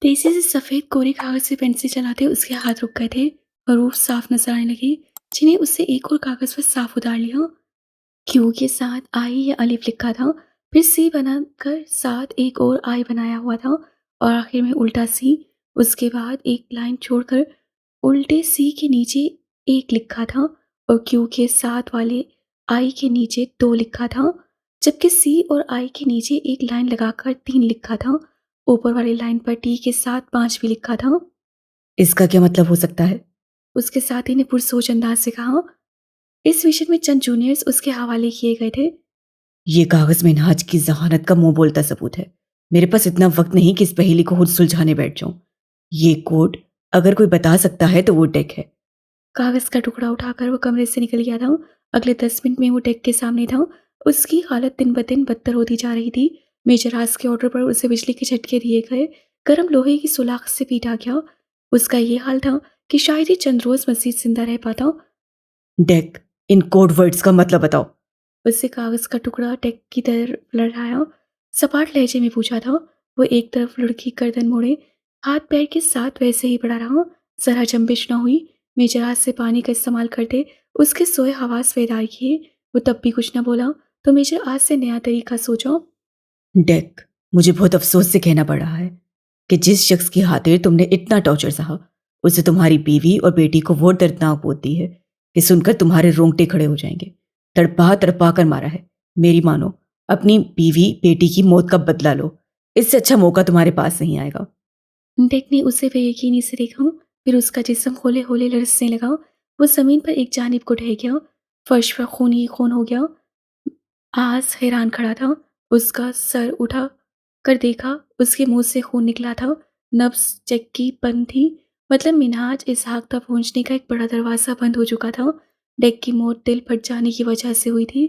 तेजी से सफ़ेद कोरे कागज़ से पेंसिल चलाते उसके हाथ रुक गए थे और वो साफ नजर आने लगी, जिन्हें उससे एक और कागज़ पर साफ उतार लिया। क्यू के साथ आई या अलिफ लिखा था, फिर सी बनाकर साथ एक और आई बनाया हुआ था और आखिर में उल्टा सी। उसके बाद एक लाइन छोड़कर उल्टे सी के नीचे एक लिखा था और क्यू के साथ वाले आई के नीचे दो लिखा था, जबकि सी और आई के नीचे एक लाइन लगाकर तीन लिखा था। ऊपर वाली लाइन पर टी के साथ पांच भी लिखा था। इसका क्या मतलब हो सकता है? उसके साथी ने पुरसोच अंदाज से कहा। इस मिशन में चंद जूनियर्स उसके हवाले किए गए थे। ये कागज में नाज की जहानत का मुंह बोलता सबूत है। मेरे पास इतना वक्त नहीं कि इस पहेली को खुद सुलझाने बैठ जाऊं। ये कोड अगर कोई बता सकता है तो वो डेक है। कागज का टुकड़ा उठाकर वो कमरे से निकल गया था। अगले 10 मिनट में वो डेक के सामने था। उसकी हालत दिन ब दिन बदतर होती जा रही थी। मेजर राज के ऑर्डर पर उसे बिजली के झटके दिए गए, गर्म लोहे की सुलाख से पीटा गया। उसका ये हाल था कि शायद ही चंद रोज मजीद जिंदा रह पाता। डेक, इन कोड वर्ड्स का मतलब बताओ। उससे कागज का टुकड़ा डेक की तरफ लड़ाया, सपाट लहजे में पूछा था। वो एक तरफ लुढ़की गर्दन मोड़े, हाथ पैर के साथ वैसे ही पड़ा रहा। जरा जंबिश न हुई। मेजर हाथ से पानी का इस्तेमाल करते उसके सोए हवास पैदा किए। वो तब भी कुछ न बोला तो मेजर आज से नया तरीका सोचा। डेक, मुझे बहुत अफसोस से कहना पड़ रहा है कि जिस शख्स की खातिर तुमने इतना टॉर्चर सहा, उसे तुम्हारी बीवी और बेटी को वो दर्दनाक मौत दी है कि सुनकर तुम्हारे रोंगटे खड़े हो जाएंगे। तड़पा तड़पा कर मारा है। मेरी मानो, अपनी बीवी बेटी की मौत का बदला लो। इससे अच्छा मौका तुम्हारे पास नहीं आएगा। डेक ने उसे बेयकीनी से देखा, फिर उसका जिस्म होले होले लरसने लगा। वो जमीन पर एक जानिब को ढह गया। फर्श पर खून ही खून हो गया। आस हैरान खड़ा था। उसका सर उठा कर देखा, उसके मुंह से खून निकला था। नब्ज चक्की बंद थी, मतलब मिनहाज इसहाक तक पहुंचने का एक बड़ा दरवाज़ा बंद हो चुका था। डेक की मौत दिल फट जाने की वजह से हुई थी।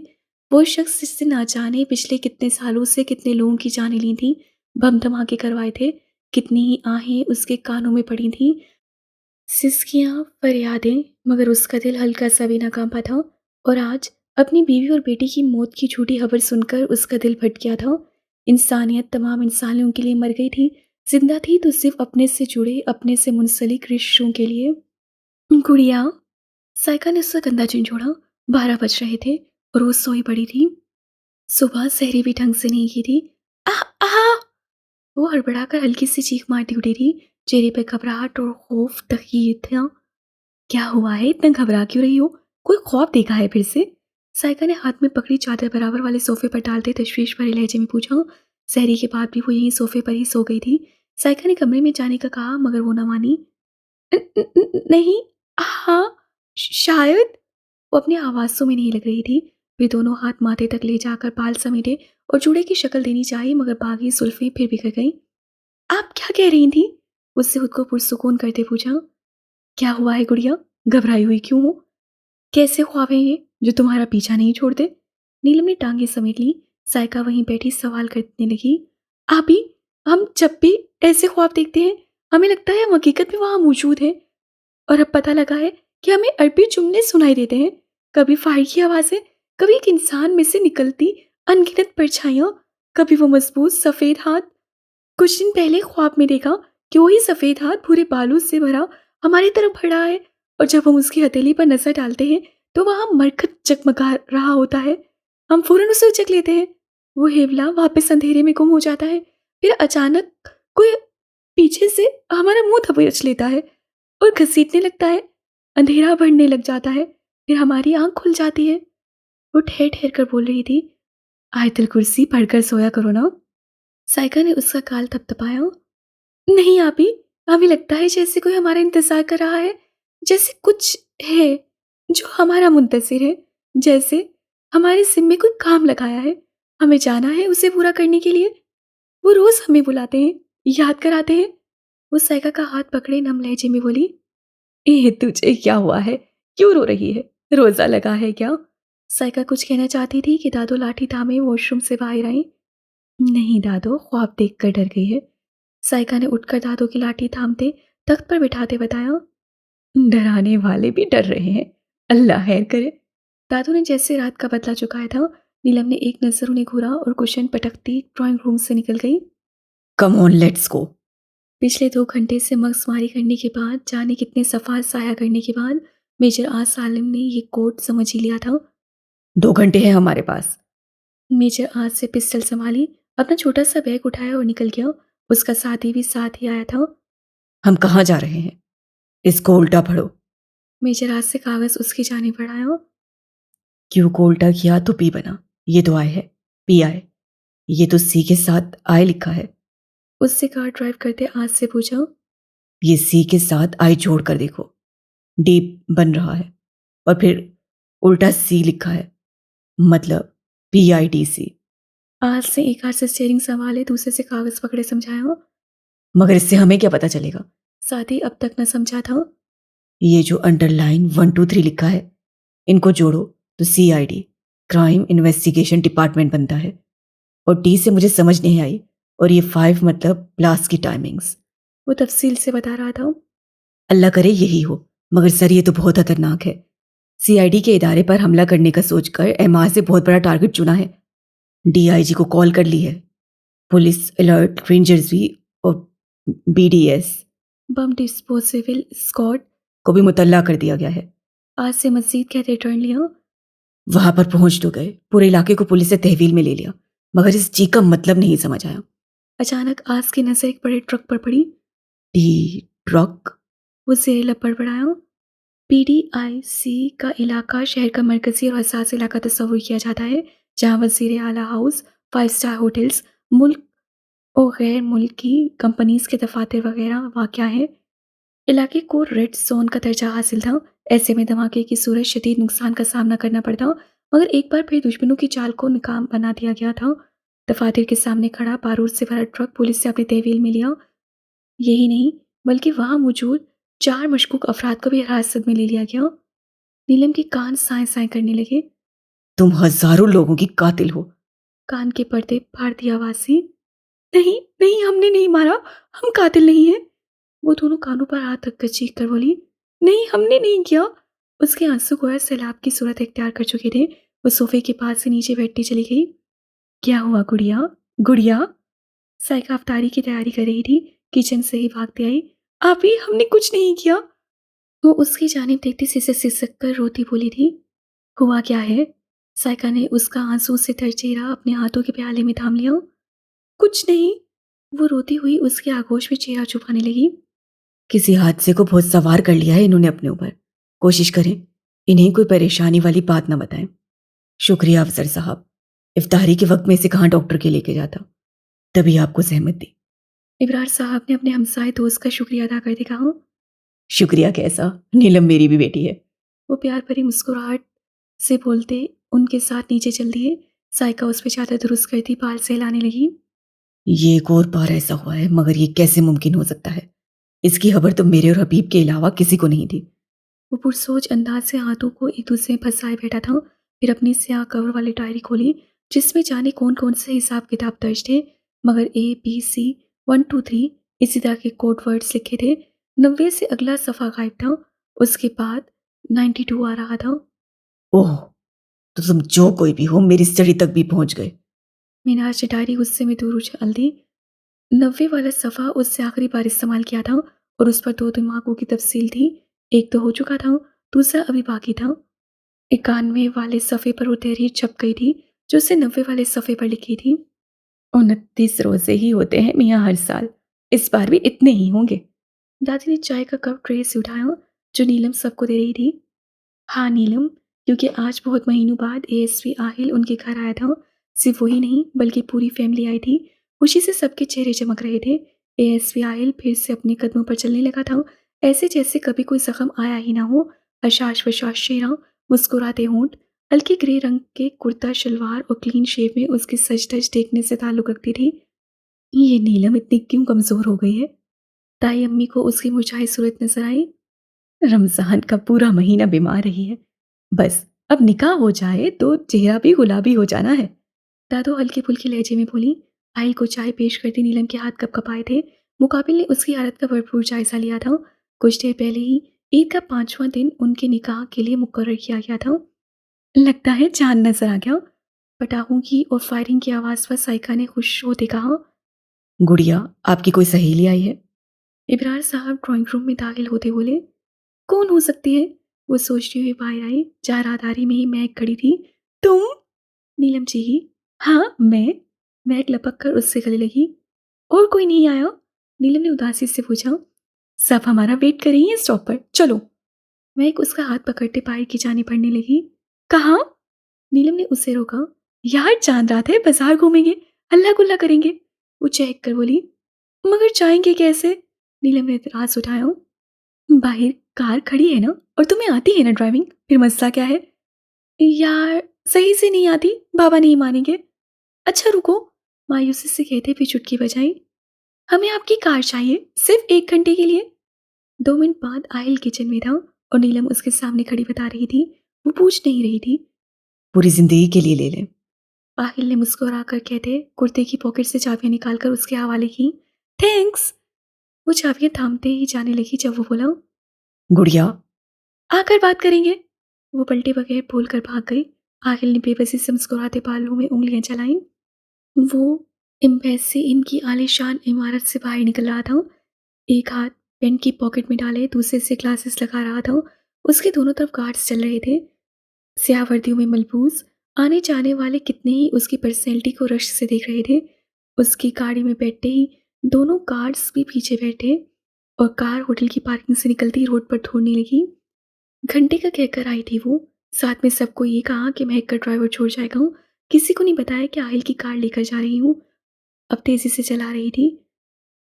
वो शख्स जिससे ना जाने पिछले कितने सालों से कितने लोगों की जानें ली थी, बम धमाके करवाए थे, कितनी ही आहें उसके कानों में पड़ी थीं, सिसकियाँ, फरियादें, मगर उसका दिल हल्का सा भी ना कांपा था। और आज अपनी बीवी और बेटी की मौत की झूठी खबर सुनकर उसका दिल फट गया था। इंसानियत तमाम इंसानियों के लिए मर गई थी। जिंदा थी तो सिर्फ अपने से जुड़े, अपने से मुंसलिक रिश्तों के लिए। गुड़िया, साइका ने उसका कंधा झंझोड़ा। 12 बज रहे थे और वो सोई पड़ी थी। सुबह सहरी भी ढंग से नहीं की थी। आह आह! वो हड़बड़ाकर हल्की सी चीख मारती उठी थी। चेहरे पर घबराहट और खौफ तकीर था। क्या हुआ है, इतना घबरा क्यों रही हो? कोई ख्वाब देखा है फिर से? साइका ने हाथ में पकड़ी चादर बराबर वाले सोफे पर डालते तशवीश भरे लहजे में पूछा। सहरी के बाद भी वो यहीं सोफे पर ही सो गई थी। साइका ने कमरे में जाने का कहा, मगर वो न मानी। नहीं, हाँ, शायद। वो अपने आवाज़ों में नहीं लग रही थी। वे दोनों हाथ माथे तक ले जाकर बाल समेटे और जूड़े की शक्ल देनी चाहिए, मगर बागी सुल्फी फिर बिखर गई। आप क्या कह रही थी? उससे खुद को पुरसुकून करते पूछा। क्या हुआ है गुड़िया? घबराई हुई क्यों हो? कैसे ख्वाब है ये जो तुम्हारा पीछा नहीं छोड़ते? नीलम ने टांगे समेट ली। साइका वहीं बैठी सवाल करने लगी। आबी, हम जब भी ऐसे ख्वाब देखते हैं, हमें लगता है हम हकीकत में वहां मौजूद हैं। और अब पता लगा है कि हमें अरबी जुमले सुनाई देते हैं। कभी फायर की आवाज़ें, कभी एक इंसान में से निकलती अनगिनत परछाइयाँ, कभी वो मजबूत सफ़ेद हाथ। कुछ दिन पहले ख्वाब में देखा कि वही सफ़ेद हाथ भूरे बालू से भरा हमारी तरफ बढ़ा है, और जब हम उसकी हथेली पर नजर डालते हैं तो वहां मरकत जगमगा रहा होता है। हम फौरन उसे उचक लेते हैं। वो हेवला वापस अंधेरे में गुम हो जाता है। फिर अचानक कोई पीछे से हमारा मुंह दबोच लेता है और घसीटने लगता है। अंधेरा बढ़ने लग जाता है। फिर हमारी आंख खुल जाती है। वो ठहर ठहर कर बोल रही थी, आयतल कुर्सी पढ़कर सोया करो ना। साइका ने उसका गाल थपथपाया। नहीं आपी, हमें लगता है जैसे कोई हमारा इंतजार कर रहा है, जैसे कुछ है जो हमारा मुंतजिर है, जैसे हमारे जिम्मे कोई काम लगाया है, हमें जाना है उसे पूरा करने के लिए। वो रोज हमें बुलाते हैं, याद कराते हैं। वो साइका का हाथ पकड़े नम लहजे में बोली। ए तुझे क्या हुआ है? क्यों रो रही है? रोजा लगा है क्या? साइका कुछ कहना चाहती थी कि दादो लाठी थामे वॉशरूम से बाहर आई। नहीं दादो, ख्वाब देखकर डर गई है। साइका ने उठकर दादो की लाठी थामते तख्त पर बिठाते बताया। डराने वाले भी डर रहे हैं, अल्लाह खैर करे। दादू ने जैसे रात का बदला चुकाया था। नीलम ने एक नजर उन्हें घूरा और कुशन पटकती ड्राइंग रूम से निकल गई। Come on, let's go. पिछले 2 घंटे से मगजमारी करने के बाद, जाने कितने सफ़ा साया करने के बाद, मेजर आज सालिम ने ये कोड समझ ही लिया था। 2 घंटे हैं हमारे पास। मेजर आज से पिस्टल सँभाली, अपना छोटा-सा बैग उठाया और निकल गया। उसका साथी भी साथ ही आया था। हम कहाँ जा रहे हैं? इसको उल्टा पढ़ो। मेजर आज से कागज़ उसकी जानिब बढ़ाया। क्यू को उल्टा किया तो पी बना। ये तो आई है, पी आई। ये तो सी के साथ आई लिखा है। उससे कार ड्राइव करते आज से पूछा। ये सी के साथ आई जोड़ कर देखो, डी बन रहा है और फिर उल्टा सी लिखा है, मतलब PIDC। आज से एक हाथ से स्टीयरिंग सँभाले, दूसरे से कागज़ पकड़े समझाया। मगर इससे हमें क्या पता चलेगा? साथी अब तक न समझा था। ये जो अंडरलाइन 1 2 3 लिखा है, इनको जोड़ो तो CID, क्राइम इन्वेस्टिगेशन डिपार्टमेंट बनता है। और डी से मुझे समझ नहीं आई, और ये 5 मतलब ब्लास्ट की टाइमिंग्स। वो तफ़सील से बता रहा था। अल्लाह करे यही हो, मगर सर ये तो बहुत खतरनाक है। CID के इदारे पर हमला करने का सोचकर MR से बहुत बड़ा टारगेट चुना है। DIG को कॉल कर ली है। पुलिस अलर्ट, रेंजर्स भी, और BDS बम डिस्पोजेबल स्क्वाड को भी मुतल्ला कर दिया गया है। आज से मस्जिद कहते टर्न लिया। वहां पर पहुंच तो गए, पूरे इलाके को पुलिस ने तहवील में ले लिया, मगर इस जी का मतलब नहीं समझ आया। अचानक आज की नज़र एक बड़े ट्रक पर पड़ी। D truck? वो ज़ेरे लब बड़बड़ाया। PDIC का इलाका शहर का मरकज़ी और हसास इलाका तस्वुर किया जाता है, जहाँ वज़ीर आला हाउस, 5 स्टार होटल्स, मुल्क और गैर मुल्की कंपनीज़ के दफ़ातर वगैरह वाक़या हैं। इलाके को रेड ज़ोन का दर्जा हासिल था। ऐसे में धमाके की सूरत शदीद नुकसान का सामना करना पड़ता, मगर एक बार फिर दुश्मनों की चाल को नाकाम बना दिया गया था। दफातर के सामने खड़ा बारूद से भरा ट्रक पुलिस से अपने तहवील में लिया। यही नहीं, बल्कि वहाँ मौजूद 4 मशकूक अफराद को भी हिरासत में ले लिया गया। नीलम के कान साएं-साएं करने लगे। तुम हजारों लोगों की कातिल हो। कान के पर्दे फाड़ दी आवाज़ से। नहीं, नहीं, हमने नहीं मारा, हम कातिल नहीं हैं। वो दोनों कानों पर हाथ रखकर चीख कर बोली, नहीं, हमने नहीं किया। उसके आंसू गोया सैलाब की सूरत इख्तियार कर चुके थे। वो सोफे के पास से नीचे बैठती चली गई। क्या हुआ गुड़िया? गुड़िया? साइका अफ्तारी की तैयारी कर रही थी, किचन से ही भागती आई। आपी, हमने कुछ नहीं किया। वो उसकी जानिब देखती सिसक कर रोती बोली थी। हुआ क्या है? साइका ने उसका आंसू से तर चेहरा अपने हाथों के प्याले में थाम लिया। कुछ नहीं। वो रोती हुई उसके आगोश में चेहरा छुपाने लगी। किसी हादसे को बहुत सवार कर लिया है इन्होंने अपने ऊपर। कोशिश करें इन्हें कोई परेशानी वाली बात ना बताएं। शुक्रिया अफसर साहब, इफ्तारी के वक्त में इसे कहाँ डॉक्टर के लेके जाता, तभी आपको सहमत दी। इब्रार साहब ने अपने हमसाए दोस्त का शुक्रिया अदा करते कहा। शुक्रिया कैसा, नीलम मेरी भी बेटी है। वो प्यार भरी मुस्कुराहट से बोलते उनके साथ नीचे चल दिए। साइका उस पर चादर दुरुस्त करती बाल सहलाने लगी। ये एक और बार ऐसा हुआ है, मगर ये कैसे मुमकिन हो सकता है? इसकी खबर तो मेरे और हबीब के अलावा किसी को नहीं थी। वो पुरसोच अंदाज से हाथों को एक दूसरे में फंसाए बैठा था। फिर अपनी स्याह कवर वाली डायरी खोली, जिसमें जाने कौन कौन से हिसाब किताब दर्ज थे, मगर ABC 1 2 3 इसी तरह के कोड वर्ड्स लिखे थे। 90 से अगला सफ़ा गायब था। उसके बाद 92 आ रहा था। ओह, तो तुम जो कोई भी हो मेरी स्टडी तक भी पहुंच गए। मीनाज ने डायरी गुस्से में दूर उछाल दी। 90 वाला सफ़ा उससे आखिरी बार इस्तेमाल किया था और उस पर 2 दिमागों की तफसील थी। एक तो हो चुका था, दूसरा अभी बाकी था। 91 वाले सफ़े पर वो तहरीर छप गई थी, जो उसने 90 वाले सफ़े पर लिखी थी। 29 रोज़े ही होते हैं मियाँ हर साल, इस बार भी इतने ही होंगे। दादी ने चाय का कप ट्रे से उठाया, जो नीलम सबको दे रही थी। हाँ नीलम, क्योंकि आज बहुत महीनों बाद ASP आहिल उनके घर आया था। सिर्फ वही नहीं, बल्कि पूरी फैमिली आई थी। खुशी से सबके चेहरे चमक रहे थे। ASP आहिल फिर से अपने कदमों पर चलने लगा था, ऐसे जैसे कभी कोई जख्म आया ही ना हो। हशाश वशाश चेहरा, मुस्कुराते होंठ, हल्के ग्रे रंग के कुर्ता शलवार और क्लीन शेव में उसकी सज धज देखने से ताल्लुक रखती थी। ये नीलम इतनी क्यों कमज़ोर हो गई है? ताई अम्मी को उसकी मुरझाई सूरत नजर आई। रमज़ान का पूरा महीना बीमार रही है, बस अब निकाह हो जाए तो चेहरा भी गुलाबी हो जाना है। दादो हल्की फुल्की लहजे में बोली। आहिल को चाय पेश करती नीलम के हाथ कपकपाए थे। मुकाबिल ने उसकी हालत का भरपूर जायजा लिया था। कुछ देर पहले ही ईद का 5वां दिन उनके निकाह के लिए मुकर्रर किया गया था। लगता है चांद नजर आ गया। पटाखों की और फायरिंग की आवाज़ पर साइका ने खुश होते कहा। गुड़िया, आपकी कोई सहेली आई है? इब्रार साहब ड्राइंग रूम में दाखिल होते बोले, कौन हो सकती है? वो सोचते हुए बाहर आई, जहाँ राहदारी में ही महक खड़ी थी। तुम? नीलम चीखी। हाँ, मैं। महक लपक कर उससे गले लगी। और कोई नहीं आया? नीलम ने उदासी से पूछा। सब हमारा वेट कर रही हैं स्टॉप पर, चलो। महक उसका हाथ पकड़ते बाहर की जाने बढ़ने लगी। कहाँ? नीलम ने उसे रोका। यार चांद रात है, बाजार घूमेंगे, हल्ला गुल्ला करेंगे। वो चहक कर बोली। मगर जाएंगे कैसे? नीलम ने एतराज उठाया। बाहर कार खड़ी है ना, और तुम्हें आती है ना ड्राइविंग, फिर मसला क्या है? यार सही से नहीं आती, बाबा नहीं मानेंगे। अच्छा रुको, मायूसी से कहते हुए चुटकी बजाई। हमें आपकी कार चाहिए, सिर्फ 1 घंटे के लिए। 2 मिनट बाद आयल किचन में था और नीलम उसके सामने खड़ी बता रही थी। वो पूछ नहीं रही थी। पूरी जिंदगी के लिए ले लें। आहिल ने मुस्कुरा कर कहते कुर्ते की पॉकेट से चाबियां निकालकर उसके हवाले की। थैंक्स। वो चाबियां थामते ही जाने लगी जब वो बोला, गुड़िया। आकर बात करेंगे। वो पलटे बगैर बोलकर भाग गई। आहिल ने बेबसी से मुस्कुराते बालों में उंगलियां चलाईं। वो एम्बेसी इनकी आलीशान इमारत से बाहर निकल रहा था। एक हाथ पेंट की पॉकेट में डाले दूसरे से ग्लासेस लगा रहा था। उसके दोनों तरफ गार्ड्स चल रहे थे, स्याह वर्दियों में मलबूस। आने जाने वाले कितने ही उसकी पर्सनैलिटी को रश से देख रहे थे। उसकी गाड़ी में बैठते ही दोनों गार्ड्स भी पीछे बैठे और कार होटल की पार्किंग से निकलती रोड पर दौड़ने लगी। घंटे का कहकर आई थी वो। साथ में सबको ये कहा कि महक का ड्राइवर छोड़ जाएगा हूँ। किसी को नहीं बताया कि आहिल की कार लेकर जा रही हूँ। अब तेजी से चला रही थी।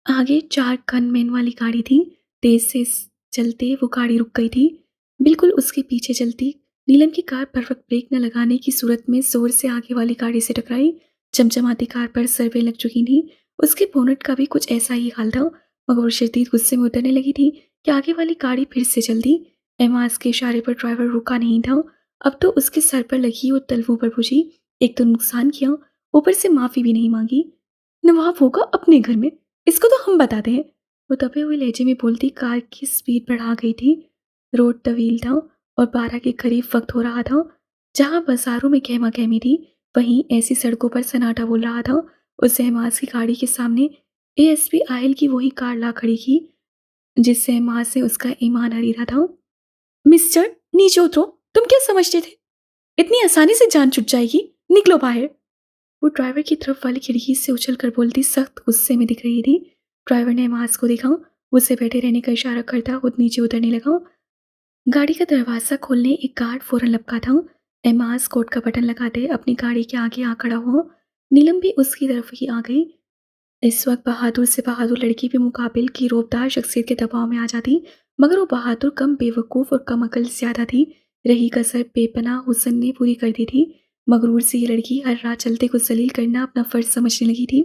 आगे 4 गनमैन वाली गाड़ी थी। तेज से चलते वो गाड़ी रुक गई थी। बिल्कुल उसके पीछे चलती नीलम की कार परफेक्ट ब्रेक न लगाने की सूरत में जोर से आगे वाली गाड़ी से टकराई। चमचमाती कार पर सर्वे लग चुकी थी। उसके बोनट का भी कुछ ऐसा ही हाल था, मगर वो शदीद गुस्से में उतरने लगी थी कि आगे वाली गाड़ी फिर से चल दी। एमास के इशारे पर ड्राइवर रुका नहीं था। अब तो उसके सर पर लगी और तलवों पर पूछी। एक तो नुकसान किया, ऊपर से माफ़ी भी नहीं मांगी। नवाब होगा अपने घर में, इसको तो हम बताते हैं। वो दबे हुए लहजे में बोलती कार की स्पीड बढ़ा गई थी। रोड तवील था और 12 के करीब वक्त हो रहा था। जहाँ बाजारों में गहमा गहमी थी, वहीं ऐसी सड़कों पर सन्नाटा बोल रहा था। उस शहमाज की गाड़ी के सामने एएसपी आयल की वही कार ला खड़ी की, जिस शहमाज से उसका ईमान हरीरा था। मिस्टर, नीचे उतरो। तुम क्या समझते थे इतनी आसानी से जान छुट जाएगी? निकलो बाहर। वो ड्राइवर की तरफ वाली खिड़की से उछलकर बोलती सख्त गुस्से में दिख रही थी। ड्राइवर ने मास को देखा, उससे बैठे रहने का इशारा करता खुद नीचे उतरने लगा। गाड़ी का दरवाज़ा खोलने एक गार्ड फौरन लपका था। एमास कोट का बटन लगाते अपनी गाड़ी के आगे आ खड़ा हुआ। नीलम भी उसकी तरफ ही आ गई। इस वक्त बहादुर से बहादुर लड़की भी मुकाबिल की रौबदार शख्सियत के दबाव में आ जाती, मगर वो बहादुर कम बेवकूफ़ और कम अकल ज़्यादा थी। रही कसर बेपनाह हुस्न ने पूरी कर दी थी। मगरूर सी ये लड़की हर रात चलते को जलील करना अपना फ़र्ज समझने लगी थी।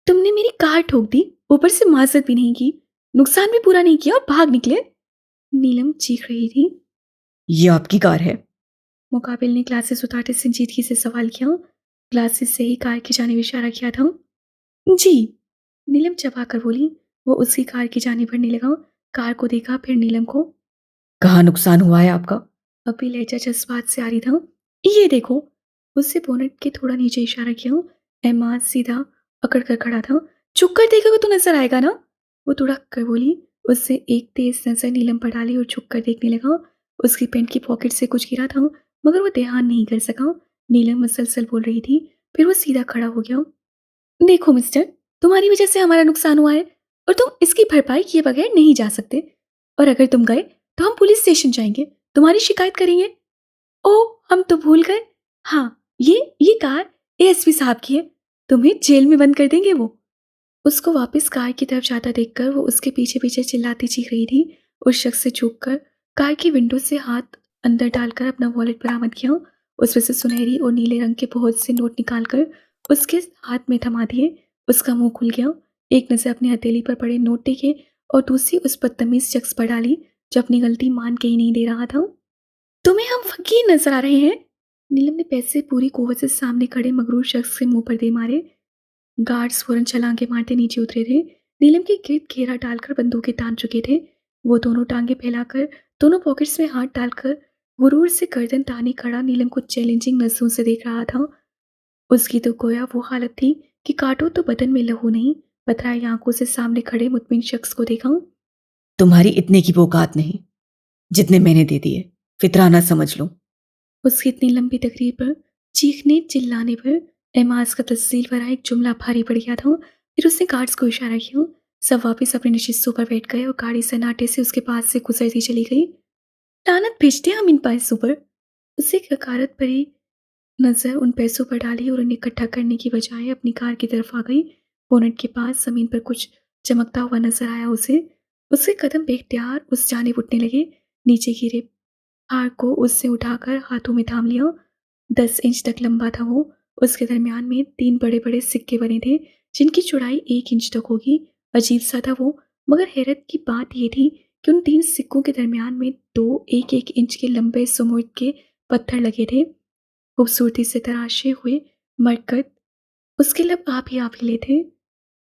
तुमने मेरी कार ठोक दी, ऊपर से माजरत भी नहीं की, नुकसान भी पूरा नहीं किया और भाग निकले। नीलम चीख रही थी। ये आपकी कार है। मुकाबिल ने ग्लासेस उतारते संजीदगी से सवाल किया। ग्लासेस से ही कार की जानिब इशारा किया था। जी, नीलम चबा कर बोली। वो उसकी कार की जानिब बढ़ने लगा। कार को देखा, फिर नीलम को। कहाँ नुकसान हुआ है आपका? अब भी लहजा जज्बात से आ रही था। ये देखो। उससे बोनट के थोड़ा नीचे इशारा किया। एहमाद सीधा अकड़ कर खड़ा था। चुप कर देखेगा तो नजर आएगा ना? वो तुड़क कर बोली। उससे एक तेज नजर नीलम पर डाली और झुक कर देखने लगा। उसकी पेंट की पॉकेट से कुछ गिरा था, मगर वो ध्यान नहीं कर सका। नीलम मुसलसल बोल रही थी। फिर वो सीधा खड़ा हो गया। देखो मिस्टर, तुम्हारी वजह से हमारा नुकसान हुआ है और तुम इसकी भरपाई किए बगैर नहीं जा सकते। और अगर तुम गए तो हम पुलिस स्टेशन जाएंगे, तुम्हारी शिकायत करेंगे। ओह, हम तो भूल गए। हाँ, ये कार एएसपी साहब की है। तुम्हें जेल में बंद कर देंगे वो। उसको वापस कार की तरफ जाता देखकर वो उसके पीछे पीछे चिल्लाती चीख रही थी। उस शख्स से झुककर कार की विंडो से हाथ अंदर डालकर अपना वॉलेट बरामद किया। उसमें से सुनहरी और नीले रंग के बहुत से नोट निकालकर उसके हाथ में थमा दिए। उसका मुंह खुल गया। एक नज़र अपनी हथेली पर पड़े नोट देखे और दूसरी उस बदतमीज शख्स पर डाली जो अपनी गलती मान के ही नहीं दे रहा था। तुम्हें हम फकीर नजर आ रहे हैं? नीलम ने पैसे पूरी कुव्वत से सामने खड़े मगरूर शख्स के मुंह पर दे मारे। गार्ड्स फौरन छलांगे मारते नीचे उतरे थे। नीलम के गिर्द घेरा डालकर बंदूकें तान चुके थे। वो दोनों टांगे फैलाकर दोनों पॉकेट्स में हाथ डालकर गुरूर से गर्दन ताने खड़ा नीलम को चैलेंजिंग नजरों से देख रहा था। उसकी तो गोया वो हालत थी कि काटो तो बदन में लहू नहीं, पथराई आंखों से सामने खड़े मुतमिन शख्स को देखा। तुम्हारी इतने की वो औकात नहीं जितने मैंने दे दिए। फितराना समझ लो। उसकी इतनी लंबी तकरीर पर, चीखने चिल्लाने पर एमाज का तस्सील भरा एक जुमला भारी पड़ गया था। फिर उसने गार्ड्स को इशारा किया। सब वापस अपने नशिस्तों पर बैठ गए और गाड़ी सन्नाटे से उसके पास से गुजरती चली गई। लानत भेजते हम इन पैसों पर। उसे एक हकारत भरी नज़र उन पैसों पर डाली और उन्हें इकट्ठा करने की बजाय अपनी कार की तरफ आ गई। बोनट के पास ज़मीन पर कुछ चमकता हुआ नजर आया उसे। उसके कदम बेख्तियार उस जानिब उठने लगे। नीचे गिरे हार को उससे उठाकर हाथों में थाम लिया। 10 इंच तक लंबा था वो। उसके दरमियान में 3 बड़े-बड़े सिक्के बने थे, जिनकी चौड़ाई 1 इंच तक होगी। अजीब सा था वो, मगर हैरत की बात ये थी कि उन 3 सिक्कों के दरमियान में 2 1-1 इंच के लंबे सुमुर्द के पत्थर लगे थे, खूबसूरती से तराशे हुए मरकत। उसके लब आप ही ले थे।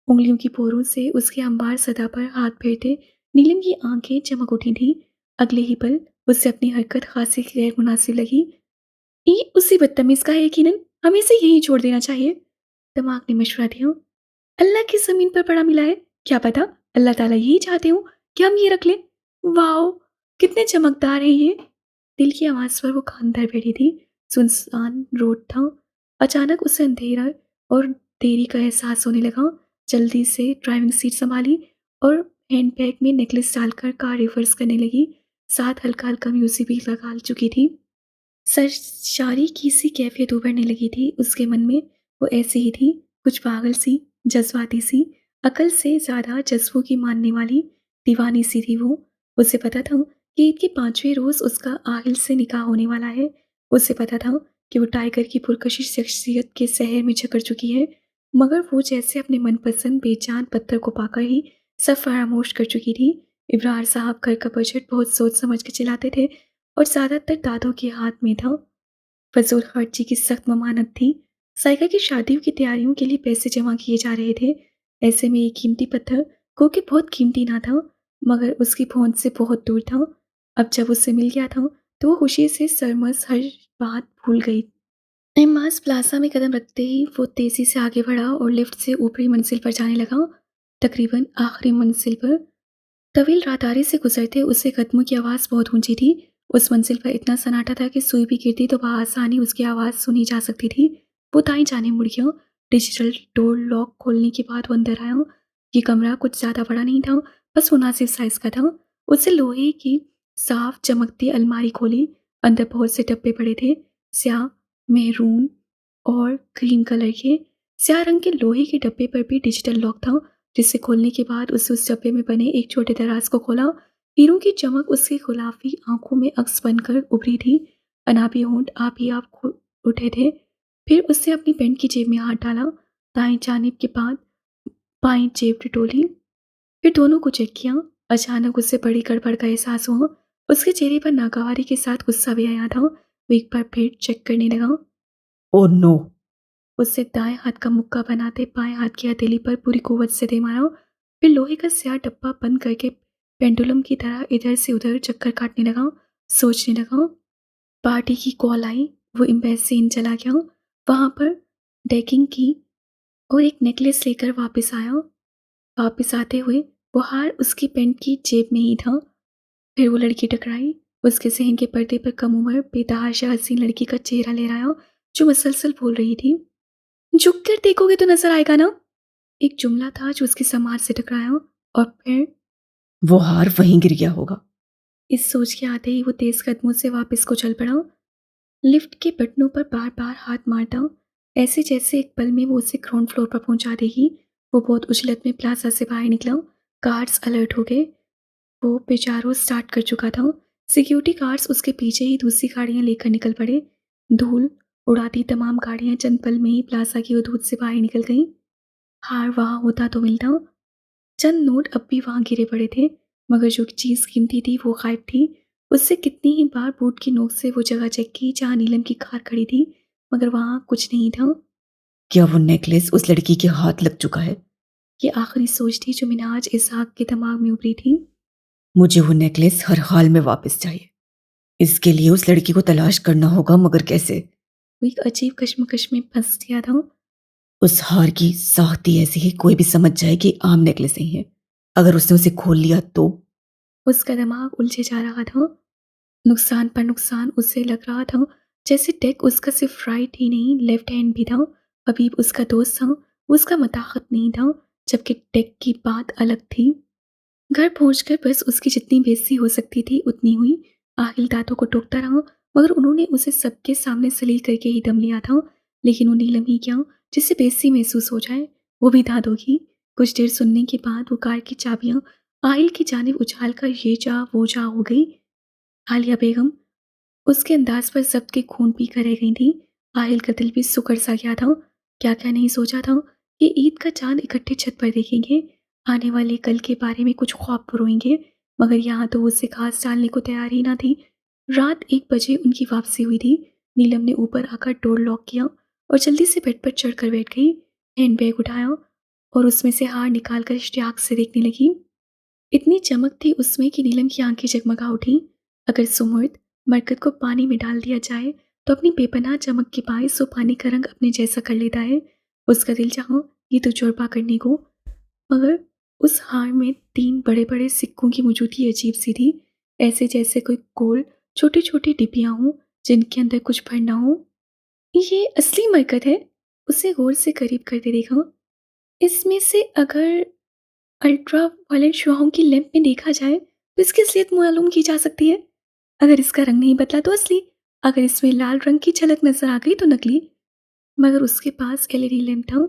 उंगलियों की पोरों से उसके अंबार सदा पर हाथ फेरते नीलम की आंखें चमक उठी थीं। अगले ही पल उसे अपनी हरकत खासी गैर मुनासिब लगी। ये उसी बदतमीज का है यकीनन, हमें इसे यहीं छोड़ देना चाहिए। दिमाग ने मशवरा दिया। अल्लाह की ज़मीन पर पड़ा मिला है, क्या पता अल्लाह ताला यही चाहते हो कि हम ये रख लें। वाओ, कितने चमकदार हैं ये। दिल की आवाज़ पर वो कान धर बैठी थी। सुनसान रोड था। अचानक उसे अंधेरा और देरी का एहसास होने लगा। जल्दी से ड्राइविंग सीट संभाली और हैंडबैग में नेकलेस डालकर कार रिवर्स करने लगी। साथ हल्का हल्का म्यूजिक भी लगा चुकी थी। सरशारी की सी कैफियत उभरने लगी थी उसके मन में। वो ऐसी ही थी, कुछ पागल सी, जज्बाती सी, अकल से ज़्यादा जज्बों की मानने वाली दीवानी सी थी वो। उसे पता था कि ईद के 5वें रोज़ उसका आहिल से निकाह होने वाला है। उसे पता था कि वो टाइगर की पुरकशिश शख्सियत के सहर में जकड़ चुकी है, मगर वो जैसे अपने मनपसंद बेजान पत्थर को पाकर ही सब फरामोश कर चुकी थी। इब्रार साहब घर का बजट बहुत सोच समझ के चलाते थे और ज़्यादातर दादों के हाथ में था। फजूल खर्ची की सख्त ममानत थी। साइका की शादियों की तैयारियों के लिए पैसे जमा किए जा रहे थे। ऐसे में ये कीमती पत्थर को कि बहुत कीमती ना था, मगर उसकी पहुंच से बहुत दूर था। अब जब उससे मिल गया था तो वो खुशी से सरमस हर बात भूल गई। एमास प्लाजा में कदम रखते ही वो तेजी से आगे बढ़ा और लिफ्ट से ऊपरी मंजिल पर जाने लगा। तकरीबन आखिरी मंजिल पर तवील रातारे से गुजरते उसके कदमों की आवाज़ बहुत ऊंची थी। उस मंजिल पर इतना सन्नाटा था कि सुई भी गिरती तो बआसानी उसकी आवाज़ सुनी जा सकती थी। वो दाईं जाने मुड़ गया। डिजिटल डोर लॉक खोलने के बाद वो अंदर आया। ये कमरा कुछ ज़्यादा बड़ा नहीं था, बस मुनासिब साइज़ का था। उससे लोहे की साफ चमकती अलमारी खोली। अंदर बहुत से डब्बे पड़े थे, स्याह, मेहरून और क्रीम कलर के। स्याह रंग के लोहे के डब्बे पर भी डिजिटल लॉक था, जिसे खोलने के बाद उसे उस डब्बे में बने एक छोटे दराज को खोला। हीरों की चमक उसकी गुलाबी आंखों में अक्स बनकर उभरी थी। अनाबी होंठ आप ही आप उठे थे। फिर उसने अपनी पैंट की जेब में हाथ डाला, दाएं जानिब के बाद बाएं जेब टटोली, फिर दोनों को चेक किया। अचानक उससे बड़ी गड़बड़ का एहसास हुआ। उसके चेहरे पर नागवारी के साथ गुस्सा भी आया था। वो एक बार फिर चेक करने लगा। Oh no. उससे दाएं हाथ का मुक्का बनाते बाएं हाथ की हथेली पर पूरी कुव्वत से दे मारा। फिर लोहे का स्याह डब्बा बंद करके पेंडुलम की तरह इधर से उधर चक्कर काटने लगा। सोचने लगा। पार्टी की कॉल आई। वो एम्बेसी इन चला गया। वहां पर डेकिंग की और एक नेकलेस लेकर वापस आया। वापस आते हुए वो हार उसकी पैंट की जेब में ही था। फिर वो लड़की टकराई। उसके सहन के पर्दे पर कम उम्र बेतहाशा हसीन लड़की का चेहरा लहराया, जो मुसलसल बोल रही थी। झुक कर देखोगे तो नजर आएगा ना। एक जुमला था जो उसकी समाज से टकराया। और फिर वो हार वहीं गिर गया होगा। इस सोच के आते ही वो तेज कदमों से वापस को चल पड़ा, लिफ्ट के बटनों पर बार बार हाथ मारता, ऐसे जैसे एक पल में वो उसे ग्राउंड फ्लोर पर पहुंचा देगी। वो बहुत उजलत में प्लाजा से बाहर निकला। गार्ड्स अलर्ट हो गए। वो बेचारो स्टार्ट कर चुका था। सिक्योरिटी गार्ड्स उसके पीछे ही दूसरी गाड़ियां लेकर निकल पड़े। धूल उड़ाती तमाम गाड़ियां चंद पल में ही प्लाजा की हदूद से बाहर निकल गईं। हार वहां होता तो मिलता। चंद नोट अब भी वहां गिरे पड़े थे, मगर जो चीज़ कीमती थी वो गायब थी। उससे कितनी ही बार बूट की नोक से वो जगह चेक की जहां नीलम की कार खड़ी थी, मगर वहां कुछ नहीं था। क्या वो नेकलेस उस लड़की के हाथ लग चुका है? ये आखिरी सोच थी जो मिनाज इसहाक के दिमाग में उभरी थी। मुझे वो नेकलेस हर हाल में वापस चाहिए। इसके लिए उस लड़की को तलाश करना होगा, मगर कैसे? वो एक अजीब कश्मकश में फंस गया था। उस हार की साख्ती ऐसी है कोई भी समझ जाए कि आम नेकलेस नहीं है। अगर उसने उसे खोल लिया तो? उसका दिमाग उलझे जा रहा था। नुकसान पर नुकसान उससे लग रहा था, जैसे टेक उसका सिर्फ राइट ही नहीं लेफ्ट हैंड भी था। हबीब उसका दोस्त था, वो उसका मताहत नहीं था, जबकि टेक की बात अलग थी। घर पहुंचकर बस उसकी जितनी बेइज्जती हो सकती थी उतनी हुई। आहिल दादों को टोकता रहा, मगर उन्होंने उसे सबके सामने सलील करके ही दम लिया था। लेकिन वो नीलम ही क्या, जिससे बेइज्जती महसूस हो जाए, वो भी दादों की। कुछ देर सुनने के बाद वो कार की चाबियां आहिल की जानिब उछाल कर ये जा वो जा हो गई। आलिया बेगम उसके अंदाज पर ज़ब्त के खून पी कर रह गई थी। आहिल का दिल भी सुकड़ सा गया था। क्या-क्या नहीं सोचा था कि ईद का चाँद इकट्ठे छत पर देखेंगे, आने वाले कल के बारे में कुछ ख्वाब पुरोएँगे, मगर यहाँ तो वो उससे घास डालने को तैयार ही ना थी। रात 1 बजे उनकी वापसी हुई थी। नीलम ने ऊपर आकर डोर लॉक किया और जल्दी से बेड पर चढ़कर बैठ गई। हैंडबैग उठाया और उसमें से हार निकाल कर इश्तियाक से देखने लगी। इतनी चमक थी उसमें कि नीलम की आंखें जगमगा उठीं। अगर सुमुर्द मरकत को पानी में डाल दिया जाए तो अपनी बेपनाह चमक के बायस वो पानी का रंग अपने जैसा कर लेता है। उसका दिल चाहा ये तजुर्बा करने को, मगर उस हार में 3 बड़े-बड़े सिक्कों की मौजूदगी अजीब सी थी, ऐसे जैसे कोई गोल छोटी-छोटी डिब्बियाँ हों जिनके अंदर कुछ भरना हो। ये असली मरकत है? उसे गौर से करीब करके देखा। इसमें से अगर अल्ट्रा वायलेट शुआओं की लैंप में देखा जाए तो इसकी असलियत मालूम की जा सकती है। अगर इसका रंग नहीं बदला तो असली, अगर इसमें लाल रंग की झलक नजर आ गई तो नकली। मगर उसके पास एलईडी लैंप था।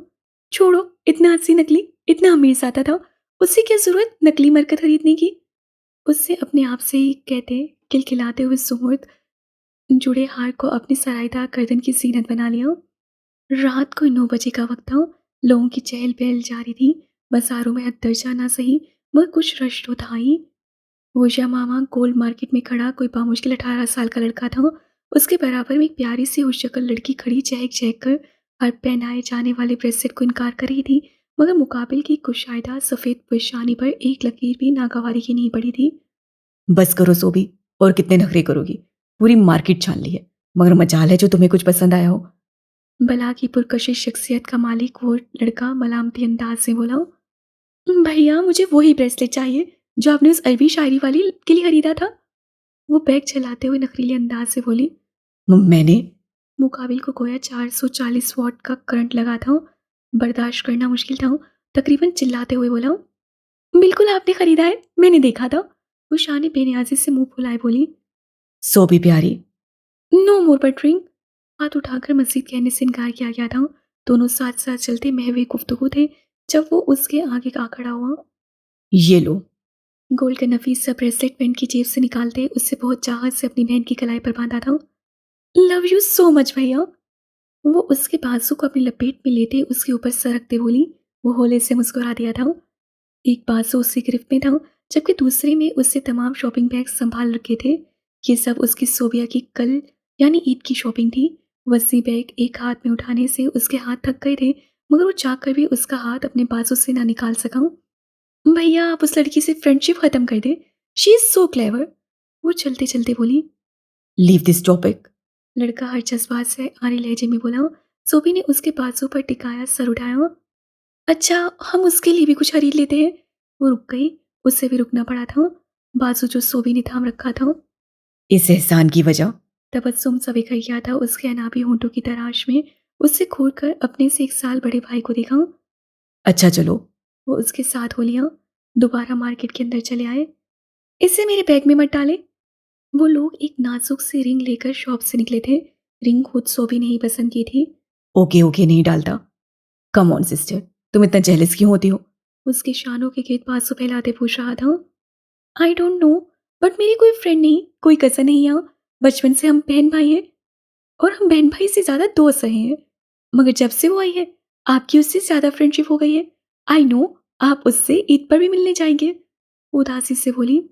छोड़ो, इतना हंसी नकली, इतना अमीर ज़्यादा था, उससे क्या जरूरत नकली मरकत खरीदने की। उससे अपने आप से ही कहते खिलखिलाते हुए सुमुर्द जुड़े हार को अपनी सरायदार गर्दन की जीनत बना लिया। रात को 9 बजे का वक्त था। लोगों की चहल-पहल जारी थी। बाज़ारों में हद-दर्जा ना सही, मगर कुछ रश तो था ही। होशिया मामा गोल मार्केट में खड़ा कोई बामुश्किल 18 साल का लड़का था। उसके बराबर में एक प्यारी सी हुर्शक्ल लड़की खड़ी चहक-चहक कर हर पहनाए जाने वाले ब्रेसलेट को इनकार कर रही थी, मगर मुकाबिल की कुशायदा सफ़ेद पेशानी पर एक लकीर भी नागवारी की नहीं पड़ी थी। बस करो सोबी, और कितने नखरे करोगी? पूरी मार्केट छान ली है, मगर मजाल है जो तुम्हें कुछ पसंद आया हो। बला की पुरकशिश शख्सियत का मालिक वो लड़का मलामती अंदाज से बोला, भैया मुझे वही ब्रेसलेट चाहिए जो आपने उस अरबी शायरी वाली के लिए खरीदा था। वो बैग चलाते हुए नखरीले अंदाज से बोली। मैंने? मुकाबिल को गोया 440 वॉट का करंट लगा था। बर्दाश्त करना मुश्किल था। तकरीबन चिल्लाते हुए बोला, बिल्कुल आपने खरीदा है, मैंने देखा था। वो शानी बेनियाजी से मुंह फुलाए बोली, सोबी प्यारी। नो मोर बटरिंग। हाथ उठाकर मजीद कहने से इनकार किया गया था। दोनों साथ साथ चलते महवे गुफ्तगू थे जब वो उसके आगे आ खड़ा हुआ। ये लो। गोल्ड का नफीस सा ब्रेसलेट पेन की जेब से निकालते उससे बहुत चाहत से अपनी बहन की कलाई पर बांधा था। लव यू सो मच भैया। वो उसके बाजू को अपनी लपेट में लेते उसके ऊपर सरकते बोली। वो होले से मुस्कुरा दिया था। एक बाजू उसकी गिरफ्त में था, जबकि दूसरे में उससे तमाम शॉपिंग बैग संभाल रखे थे। ये सब उसकी सोबिया की कल यानी ईद की शॉपिंग थी। वसी बैग एक हाथ में उठाने से उसके हाथ थक गए थे, मगर वो चाह कर भी उसका हाथ अपने बाजू से ना निकाल सका। भैया आप उस लड़की से फ्रेंडशिप खत्म कर दे, शी इज सो क्लेवर। वो चलते चलते बोली। Leave this topic. लड़का हर जज्बात से आरे लहजे में बोला। सोबी ने उसके बाजू पर टिकाया सर उठाया। अच्छा, हम उसके लिए भी कुछ खरीद लेते हैं। वो रुक गई, उससे भी रुकना पड़ा था। बाजू जो सोबी ने थाम रखा था। इस एहसान की वजह? तबस्सुम सा बिखर गया था उसके अनाबी होंठों की तराश में। उससे घूर कर अपने से 1 साल बड़े भाई को देखा। अच्छा चलो। वो उसके साथ हो लिया। दोबारा मार्केट के अंदर चले आए। इसे मेरे बैग में मत डाले। वो लोग एक नाजुक सी रिंग लेकर शॉप से निकले थे। रिंग खुद सोबी ने ही पसंद की थी। ओके ओके, नहीं डालता। कम ऑन सिस्टर, तुम इतना जेलस क्यों होती हो? उसके शानों के गिर्द बाजू फैलाते पूछ रहा था। आई डोंट नो, बट मेरी कोई फ्रेंड नहीं, कोई कज़न नहीं यहाँ। बचपन से हम बहन भाई हैं और हम बहन भाई से ज़्यादा दोस्त रहे हैं। मगर जब से वो आई है, आपकी उससे ज़्यादा फ्रेंडशिप हो गई है। आई नो, आप उससे ईद पर भी मिलने जाएंगे। वो उदासी से बोली।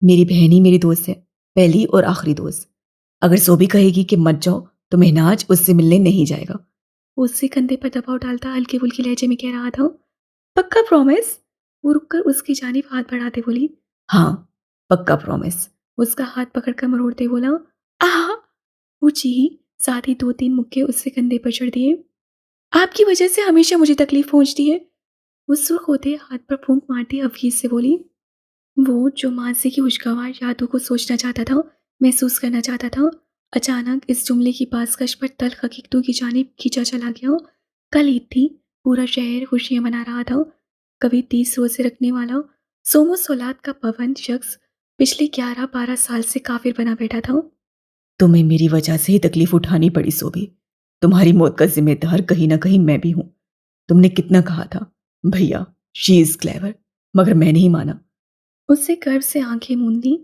मेरी बहन ही मेरी दोस्त है, पहली और आखिरी दोस्त। अगर सोबी कहेगी कि मत जाओ तो महनाज उससे मिलने नहीं जाएगा। वो उससे कंधे पर दबाव डालता हल्के फुल्के लहजे में कह रहा था। पक्का प्रॉमिस। वो रुककर उसकी जानिब हाथ बढ़ाते बोली। हाँ, पक्का प्रॉमिस। उसका हाथ पकड़कर मरोड़ते बोला। आह। वो चीही, साथ ही 2-3 मुक्के उससे कंधे पर चढ़ दिए। आपकी वजह से हमेशा मुझे तकलीफ पहुंचती है। वो सुर्ख होते हाथ पर फूंक मारती अफीज से बोली। वो जो माजी की खुशगवार यादों को सोचना चाहता था, महसूस करना चाहता था, अचानक इस जुमले की पेशकश पर तल्ख हकीकतों की जानिब खींचा चला गया। कल ईद थी, पूरा शहर खुशियां मना रहा था। कभी 30 रोजे रखने वाला सोमो सौलाद का पाबंद शख्स पिछले 11-12 साल से काफिर बना बैठा था। तुम्हें मेरी वजह से ही तकलीफ उठानी पड़ी सोभी। तुम्हारी मौत का जिम्मेदार कहीं ना कहीं मैं भी हूं। तुमने कितना कहा था, भैया शी इज क्लेवर, मगर मैं नहीं माना। उससे गर्व से आंखें मूंद ली,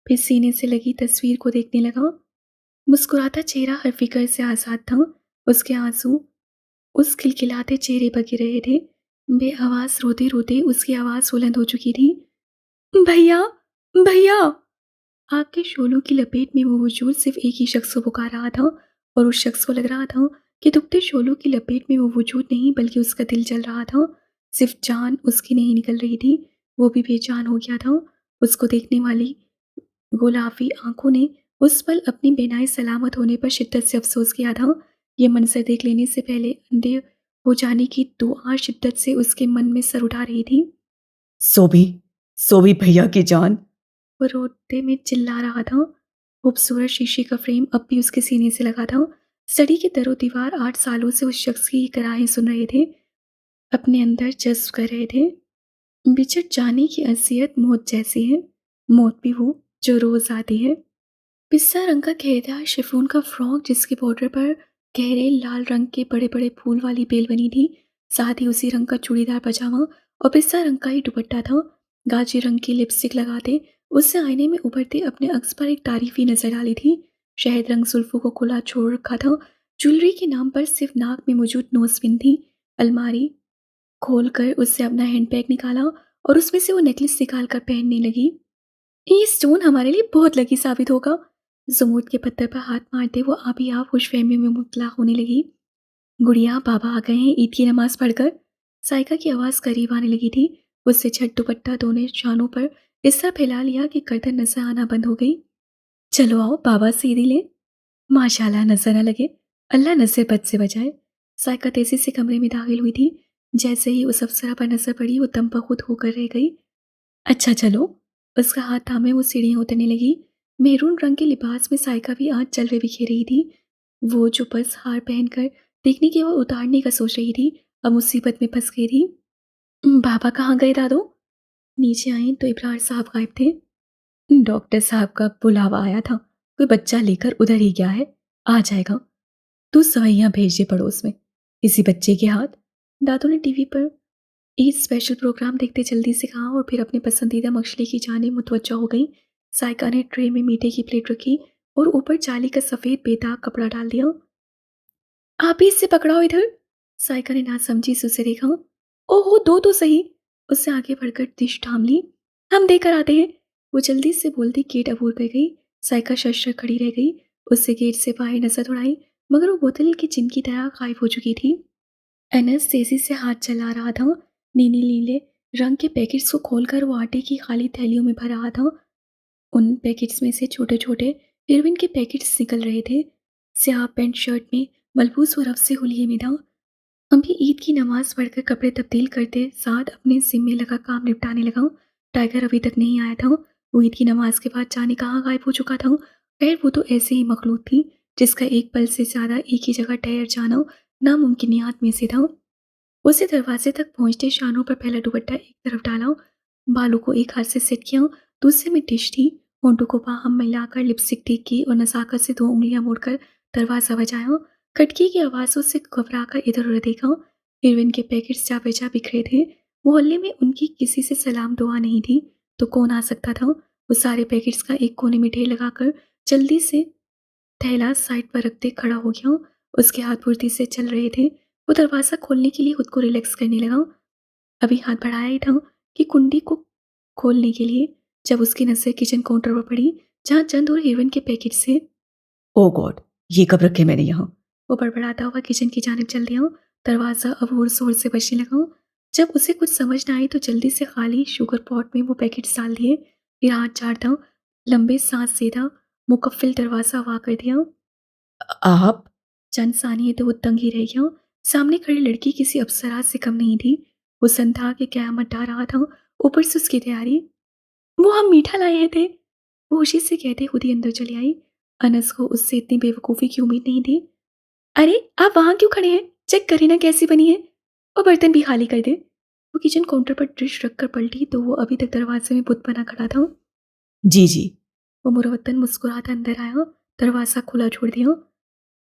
फिर सीने से लगी तस्वीर को देखने लगा। मुस्कुराता चेहरा हर फिक्र से आज़ाद था। उसके आंसू उस खिलखिलाते चेहरे पर गिर रहे थे। बेआवाज़ रोते-रोते उसकी आवाज़ बुलंद हो चुकी थी। भैया! भैया! आग के शोलों की लपेट में वो वजूद सिर्फ एक ही शख्स को पुकार रहा था और उस शख्स को लग रहा था कि दुखते शोलों की लपेट में वो वजूद नहीं बल्कि उसका दिल जल रहा था। सिर्फ जान उसकी नहीं निकल रही थी, वो भी बेजान हो गया था। उसको देखने वाली गुलाबी आंखों ने उस पल अपनी बेनाई सलामत होने पर शिद्दत से अफसोस किया था। ये मंजर देख लेने से पहले अंधे हो जाने की दुआ शिद्दत से उसके मन में सर उठा रही थी। सोभी, सोभी भैया की जान। वो रोते में चिल्ला रहा था। खूबसूरत शीशे का फ्रेम अब भी उसके सीने से लगा था। सड़ी के दरो दीवार 8 सालों से उस शख्स की कराहें सुन रहे थे, अपने अंदर जज्ब कर रहे थे। बिछड़ जाने की अजियत मौत जैसी है, मौत भी वो जो रोज आती है। पिस्ता रंग का घेरदार शिफॉन का फ्रॉक जिसके बॉर्डर पर गहरे लाल रंग के बड़े बड़े फूल वाली बेल बनी थी, साथ ही उसी रंग का चूड़ीदार पजामा और पिस्ता रंग का ही दुपट्टा था। गाजी रंग की लिपस्टिक लगाते उससे आईने में उभरते अपने अक्स पर एक तारीफी नजर डाली थी। शहद रंग जुल्फों को खुला छोड़ रखा था। ज्वेलरी के नाम पर सिर्फ नाक में मौजूद नोजपिन थी। अलमारी खोल कर उससे अपना हैंडबैग निकाला और उसमें से वो नेकलेस निकाल कर पहनने लगी। ये स्टोन हमारे लिए बहुत लकी साबित होगा। ज़ुमूद के पत्थर पर हाथ मारते वो आप ही आप खुशफहमी में मुबतला होने लगी। गुड़िया बाबा आ गए हैं ईद की नमाज पढ़कर। साइका की आवाज़ करीब आने लगी थी। उससे झट दुपट्टा दोनों शानों पर इस तरह फैला लिया कि गर्दन नजर आना बंद हो गई। चलो आओ बाबा से ईदी ले। माशाल्लाह नजर न लगे, अल्लाह नजर बद से बचाए। साइका तेजी से कमरे में दाखिल हुई थी। जैसे ही उस अफसरा पर नजर पड़ी वो दम बखुद होकर रह गई। अच्छा चलो। उसका हाथ थामे वो सीढ़ियाँ उतरने लगी। मेरून रंग के लिबास में साइका भी आज जलवे बिखेर रही थी। वो जो बस हार पहनकर देखने की वो उतारने का सोच रही थी, अब मुसीबत में फंस गई थी। बाबा कहाँ गए दादू? नीचे आई तो इब्रार साहब गायब थे। डॉक्टर साहब का बुलावा आया था, कोई बच्चा लेकर उधर ही गया है, आ जाएगा। तू सवैयाँ भेज दे पड़ोस में, इसी बच्चे के हाथ। दादू ने टीवी पर ईद स्पेशल प्रोग्राम देखते जल्दी से कहा और फिर अपने पसंदीदा मछली की जानिब मुतवज्जा हो गई। साइका ने ट्रे में मीठे की प्लेट रखी और ऊपर जाली का सफ़ेद बेदाग कपड़ा डाल दिया। आप ही इससे पकड़ाओ इधर। साइका ने नासमझी से उसे देखा। ओहो दो तो सही। उससे आगे बढ़कर डिश थाम ली। हम देकर आते हैं। वो जल्दी से बोलती गेट अबूर कर गई। साइका शर्र खड़ी रह गई। उससे गेट से बाहर नजर दौड़ाई, मगर वो बोतल की जिन की तरह गायब हो चुकी थी। एनस तेजी से हाथ चला रहा था। नीले नीले रंग के पैकेट्स को खोलकर वो आटे की खाली थैलियों में भर रहा था। उन पैकेट्स में से छोटे छोटे हेरोइन के पैकेट्स निकल रहे थे। स्याह पेंट शर्ट में मलबूस व रफ से हुलिये में था। अभी ईद की नमाज पढ़कर कपड़े तब्दील करते साथ अपने जिम्मे लगा काम निपटाने लगा। टाइगर अभी तक नहीं आया था। वो ईद की नमाज के बाद जाने कहाँ गायब हो चुका था। खैर वो तो ऐसे ही मखलूक थी जिसका एक पल से ज़्यादा एक ही जगह ठहर जाना नामुमकिनियात में से था। उसे दरवाजे तक पहुंचते शानों पर पहला दुपट्टा एक तरफ डाला, बालों को एक हाथ से सेट किया, दूसरे में डिश थी। होंठों को बाहम मिलाकर लिपस्टिक ठीक की और नजाकत से 2 उंगलियां मोड़कर दरवाजा बजाया। खटकी की आवाज़ों से घबरा कर इधर उधर देखा। हिरोइन के पैकेट्स जा बेजा बिखरे थे। मोहल्ले में उनकी किसी से सलाम दुआ नहीं थी, तो कौन आ सकता था। वो सारे पैकेट्स का एक कोने में ढेर लगाकर जल्दी से थैला साइड पर रखते खड़ा हो गया। उसके हाथ फुर्ती से चल रहे थे। वो दरवाज़ा खोलने के लिए खुद को रिलैक्स करने लगा। अभी हाथ बढ़ाया ही था कि कुंडी को खोलने के लिए, जब उसकी नज़र किचन काउंटर पर पड़ी जहाँ चंद और हेरोइन के पैकेट से। ओ गॉड, ये कब रखे मैंने यहाँ? वो बड़बड़ाता हुआ किचन की जानिब चल दिया। दरवाज़ा अब और जोर से बजने लगा। जब उसे कुछ समझ ना आई तो जल्दी से खाली शुगर पॉट में वो पैकेट्स डाल दिए। फिर हाथ झाड़ता, लंबे सांस सीधा मुकफ्फिल दरवाज़ा हवा कर दिया। आप? चंद सानिये तो वो दंग ही रह गया। सामने खड़ी लड़की किसी अप्सरा से कम नहीं थी। वो संधा के क़यामत ढा रहा था, ऊपर से उसकी तैयारी। वो हम मीठा लाए हैं थे, वो खुशी से कहते खुद ही अंदर चली आई। अनस को उससे इतनी बेवकूफ़ी की उम्मीद नहीं थी। अरे! आप वहाँ क्यों खड़े हैं? चेक करें ना कैसी बनी है, और बर्तन भी खाली कर दें। वो किचन काउंटर पर डिश रखकर पलटी तो वो अभी तक दरवाजे में बुत बना खड़ा था। जी, जी। वो मुरवत्तन मुस्कुराता अंदर आया, दरवाज़ा खुला छोड़ दिया।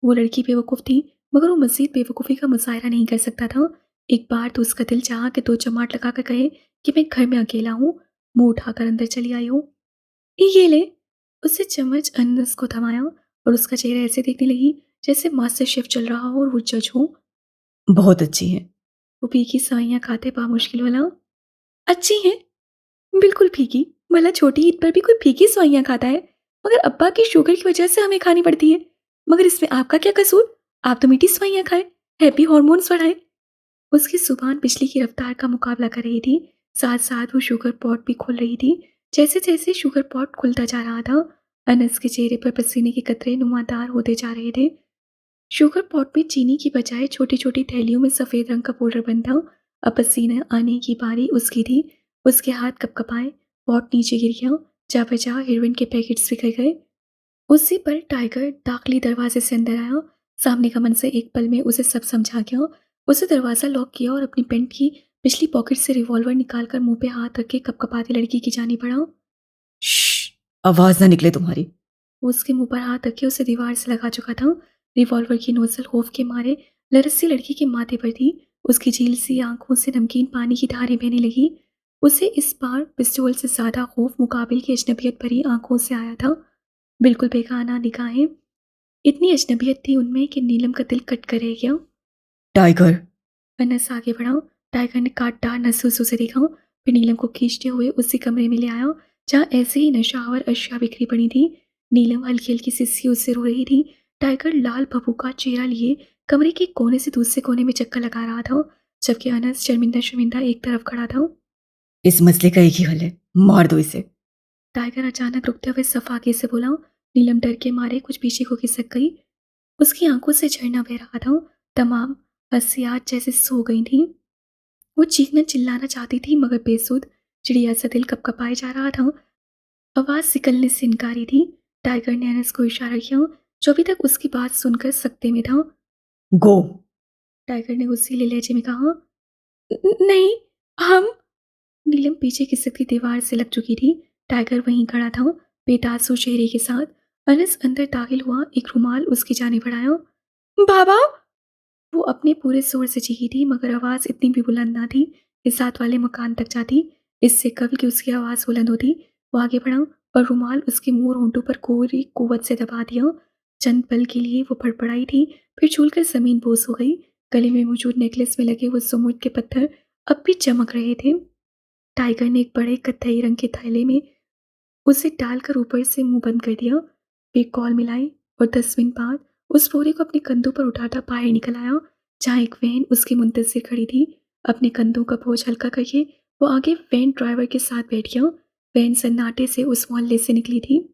वो लड़की बेवकूफ़ थी, मगर वो मज़ीद बेवकूफ़ी का मुज़ाहिरा नहीं कर सकता था। एक बार तो उसका दिल चाहा कि 2 चमाट लगाकर कहे कि मैं घर में अकेला हूँ, मुँह उठाकर अंदर चली आई हूँ। ये ले। उसने चम्मच अनस को थमाया और उसका चेहरा ऐसे देखने लगी जैसे मास्टर शेफ़ चल रहा हो और वो जज हो। बहुत अच्छी हैं। वो फीकी सवाइयाँ खाते बामुश्किल बोला, अच्छी हैं? बिल्कुल फीकी। भला छोटी ईद पर भी कोई फीकी सवाइयाँ खाता है? मगर अब्बा की शुगर की वजह से हमें खानी पड़ती है। मगर इसमें आपका क्या कसूर? आप तो मीठी सवाइयाँ खाएँ, हैप्पी हॉर्मोन्स बढ़ाएँ। उसकी ज़ुबान बिजली की रफ्तार का मुकाबला कर रही थी। साथ-साथ वो शुगर पॉट भी खोल रही थी। जैसे-जैसे शुगर पॉट खुलता जा रहा था, अनस के चेहरे पर पसीने के कतरे नुमादार होते जा रहे थे। शुगर पॉट में चीनी की बजाय छोटी-छोटी थैलियों में सफ़ेद रंग का पाउडर बंद था। अब पसीना आने की बारी उसकी थी। उसके हाथ कँपकँपाए, पॉट नीचे गिर गया। जा-बजा हेरोइन के पैकेट्स बिखर गए। उसी पल टाइगर दाखिली दरवाजे से अंदर आया। सामने का मंज़र एक पल में उसे सब समझा गया। उसने दरवाज़ा लॉक किया और अपनी पैंट की पिछली पॉकेट से रिवॉल्वर निकालकर मुँह पे हाथ रख के कँपकँपाती लड़की की जानिब बढ़ा। श्श! आवाज़ ना निकले तुम्हारी। वो उसके मुँह पर हाथ रखे उसे दीवार से लगा चुका था। रिवॉल्वर की नोज़ल खौफ के मारे लरजती लड़की के माथे पर थी। उसकी झील सी आँखों से नमकीन पानी की धारें बहने लगीं। उसे इस बार पिस्तौल से ज़्यादा खौफ मुकाबिल की अजनबियत भरी आँखों से आया था। बिल्कुल बेगाना निगाहें, इतनी अजनबियत थी उनमें कि नीलम का दिल कट कर रह गया। टाइगर! अनस आगे बढ़ा। टाइगर ने कांटदार नसों से देखा, फिर नीलम को खींचते हुए उसी कमरे में ले आया जहाँ ऐसे ही नशावर अशिया बिखरी पड़ी थी। नीलम हल्की हल्की सिस्सियों से रो रही थी। टाइगर लाल भभू का चेहरा लिए कमरे के कोने से दूसरे कोने में चक्कर लगा रहा था, जबकि अनस शर्मिंदा शर्मिंदा एक तरफ खड़ा था। इस मसले का एक ही हल है, मार दो इसे। टाइगर अचानक रुकते हुए सफाके से बोला। नीलम डर के मारे कुछ पीछे को खिसक गई। उसकी आंखों से झरना बह रहा था। तमाम हसियात जैसे सो गई थी। वो चीखना चिल्लाना चाहती थी मगर बेसुध। चिड़िया सा दिल कपकपाए जा रहा था। आवाज़ निकलने से इनकारी थी। टाइगर ने अनस को इशारा किया, जो अभी तक उसकी बात सुनकर सकते में था। गो! टाइगर ने गुस्सीले लहजे में कहा, नहीं, हम। नीलम पीछे खिसकती दीवार से लग चुकी थी। टाइगर वहीं खड़ा था, बेतासु चेहरे के साथ। अनस अंदर दाखिल हुआ, एक रुमाल उसकी जाने बढ़ाया। बाबा! वो अपने पूरे ज़ोर से चीखी थी मगर आवाज़ इतनी भी बुलंद ना थी कि साथ वाले मकान तक जाती। इससे कबल कि उसकी आवाज़ बुलंद होती, वो आगे बढ़ा और रुमाल उसके मुँह और होंठों पर पूरी कुव्वत से दबा दिया। चंद पल के लिए वो फड़फड़ाई थी, फिर झूलकर ज़मीन बोस हो गई। गले में मौजूद नेकलेस में लगे वो सुमुद के पत्थर अब भी चमक रहे थे। टाइगर ने एक बड़े कत्थई रंग के थैले में उसे डालकर ऊपर से मुंह बंद कर दिया। फिर कॉल मिलाई और 10 मिनट बाद उस बोरे को अपने कंधों पर उठाता बाहर निकल आया, जहाँ एक वैन उसकी मुंतज़िर खड़ी थी। अपने कंधों का बोझ हल्का करके वो आगे वैन ड्राइवर के साथ बैठ गया। वैन सन्नाटे से उस मोहल्ले से निकली थी।